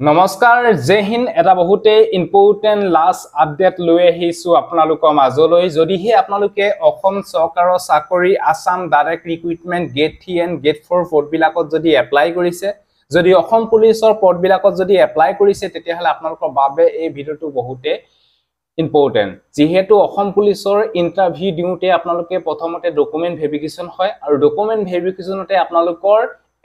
নমস্কাৰ জয় হিন্দ এটা বহুতে ইম্পৰ্টেন্ট লাষ্ট আপডেট লৈ আহিছো আপোনালোকৰ মাজলৈ যদিহে আপোনালোকে অসম চৰকাৰৰ চাকৰি Assam direct recruitment grade 3 and grade 4 পদ বিলাকত যদি এপ্লাই কৰিছে যদি অসম পুলিচৰ পদ বিলাকত যদি এপ্লাই কৰিছে তেতিয়াহলে আপোনালোকৰ বাবে এই ভিডিওটো বহুতে ইম্পৰ্টেন্ট যেহেতু অসম পুলিচৰ ইন্টাৰভিউ দিওতে আপোনালোকে প্ৰথমতে ডকুমেন্ট ভেৰিফিকেশন হয় আৰু ডকুমেন্ট ভেৰিফিকেশনতে আপোনালোকৰ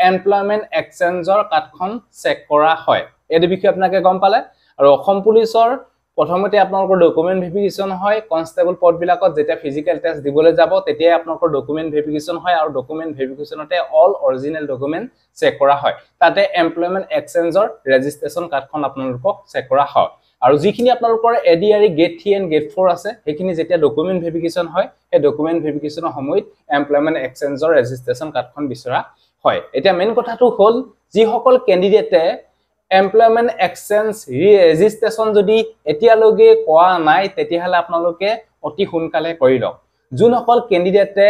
এমপ্লয়মেন্ট এক্সচেঞ্জৰ কাৰ্ডখন চেক কৰা হয় এই বিষয়ে আপোনাকে গম পালে আৰু অসম পুলিচৰ প্ৰথমতে আপোনালোকৰ ডকুমেন্ট ভেৰিফিকেশন হয় কনস্টেবল পদ বিলাকত যেতিয়া ফিজিক্যাল টেষ্ট দিবলৈ যাব তেতিয়া আপোনালোকৰ ডকুমেন্ট ভেৰিফিকেশন হয় আৰু ডকুমেন্ট ভেৰিফিকেশনতে অল অৰিজিনাল ডকুমেন্ট চেক কৰা হয় তাতে এমপ্লয়মেন্ট এক্সচেঞ্জৰ ৰেজিষ্ট্ৰেচন কাৰ্ডখন আপোনালোকক চেক কৰা হয় আৰু যিখিনি আপোনালোকৰ এডিআৰই গেট 3 এণ্ড গেট 4 আছে সেইখিনি যেতিয়া ডকুমেন্ট ভেৰিফিকেশন হয় এই ডকুমেন্ট ভেৰিফিকেশনৰ সময়ত এমপ্লয়মেন্ট এক্সচেঞ্জৰ ৰেজিষ্ট্ৰেচন কাৰ্ডখন বিচৰা হয় এটা মেইন কথাটো হ'ল যি সকল ক্যান্ডিডেটে এমপ্লয়মেন্ট এক্সচেঞ্জ ৰেজিষ্ট্ৰেচন যদি এতিয়ালৈকে কৰা নাই তেতিয়াহলে আপোনালোকে অতি সোনকালে কৰি লওক যোনসকল ক্যান্ডিডেটে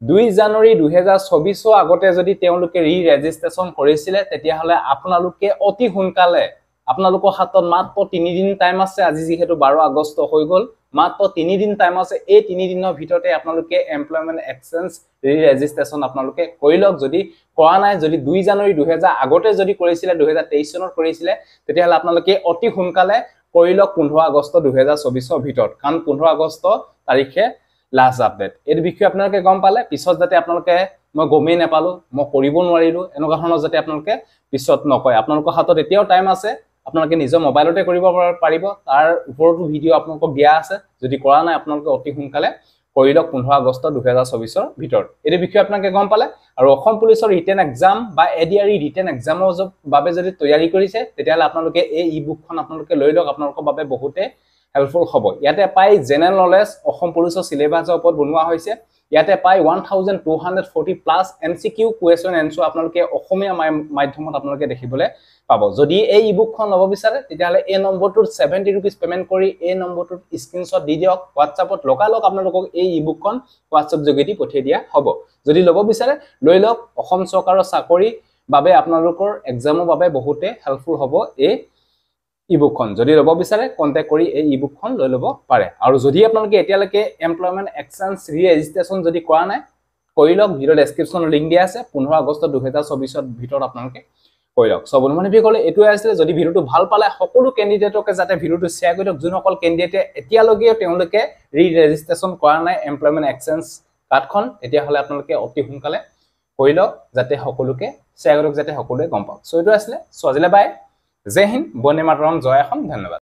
2 জানুৱাৰী 2024 আগতে যদি তেওঁলোকে ৰেজিষ্ট্ৰেচন কৰিছিলে তেতিয়াহলে আপোনালোকে অতি সোনকালে আপোনালোকৰ হাতত মাত্ৰ 3 দিন টাইম আছে আজি যেহেতু 12 আগষ্ট হৈ গল মাত্ৰ 3 দিন টাইম আছে এই 3 দিনৰ ভিতৰতে আপোনালোকে এমপ্লয়মেন্ট এক্সচেঞ্জ ৰেজিষ্ট্ৰেচন আপোনালোকে কৰি লওক যদি কৰা নাই যদি 2 জানুৱাৰী 2000 আগতে যদি কৰিছিলে 2023 চনত কৰিছিলে তেতিয়াহলে আপোনালোকে অতি সোনকালে কৰি লওক 15 আগষ্ট 2024 ভিতৰত কাৰণ 15 আগষ্ট তাৰিখে লাষ্ট আপডেট এই বিষয়ে আপোনালোকে গম পালে পিছত যাতে আপোনালোকে মই গমেই নাপালো মই কৰিব নোৱাৰিলো এনেকুৱা ধৰণৰ যাতে আপোনালোকে পিছত নকয় আপোনালোকৰ হাতত এতিয়াও টাইম আছে আপোনালোকে নিজৰ মোবাইলতে কৰিব পাৰিব তাৰ ওপৰতো ভিডিও আপোনালোকক দিয়া আছে যদি কৰা নাই আপোনালোকে অতি সোনকালে কৰি লওক 15 আগষ্ট 2024 ভিতৰত এই বিষয়ে আপোনালোকে গম পালে আৰু অসম পুলিচৰ ৰিটেন এক্সাম বা এডিআৰই ৰিটেন এক্সামৰ বাবে যদি তৈয়াৰী কৰিছে তেতিয়াহলে আপোনালোকে এই ই-বুকখন আপোনালোকে লৈ লওক আপোনালোকৰ বাবে বহুতে হেল্পফুল হ'ব ইয়াতে পাই জেনাৰেল নলেজ অসম পুলিচৰ সিলেবাসৰ ওপৰত বনোৱা হৈছে ইয়াতে পাই 1240 প্লাস এমসিকিউ কোৱেশ্চন এনসাৰ আপোনালোকে অসমীয়া মাধ্যমত আপোনালোকে দেখিবলৈ পাব যদি এই ই-বুকখন লব বিচাৰে তেতিয়াহলে এই নম্বৰটোত 70 रुपीस পেমেন্ট কৰি এই নম্বৰটোত স্ক্ৰিনশ্বট দি দিয়ক WhatsAppত লগালগ আপোনালোকক এই ই-বুকখন WhatsApp যোগেদি পঠিয়াই দিয়া হ'ব যদি লব বিচাৰে লৈ লওক অসম চৰকাৰৰ চাকৰি বাবে আপোনালোকৰ এক্সামৰ বাবে বহুতে হেল্পফুল হ'ব এই ই-বুকখন যদি লব বিচাৰে কন্টাক্ট কৰি এই ই-বুকখন লৈ লব পাৰে আৰু যদি আপোনালোকে এতিয়ালৈকে এমপ্লয়মেন্ট এক্সচেঞ্জ ৰেজিষ্ট্ৰেচন যদি কৰা নাই কৰি লওক ভিডিও ডেসক্ৰিপচনৰ লিংক দিয়া আছে 15 আগষ্ট 2024 ভিতৰত আপোনালোকে কৰি লওক সব অনুমানিক কলে এটোই আছিল যদি ভিডিওটো ভাল পালে সকলো ক্যান্ডিডেটকে যাতে ভিডিওটো শেয়াৰ কৰি দিয়ক যোনসকল ক্যান্ডিডেটে এতিয়ালৈকে তেওঁলোকে ৰেজিষ্ট্ৰেচন কৰা নাই এমপ্লয়মেন্ট এক্সচেঞ্জ কাৰ্ডখন এতিয়া হলে আপোনালোকে অতি সোনকালে কৰি লওক যাতে সকলোকে শেয়াৰ কৰক যাতে সকলোৱে গম পাওক সো এটো আছিল সো আজিলে বাই জয় হিন্দ বন্দে মাতৰম জয় অসম ধন্যবাদ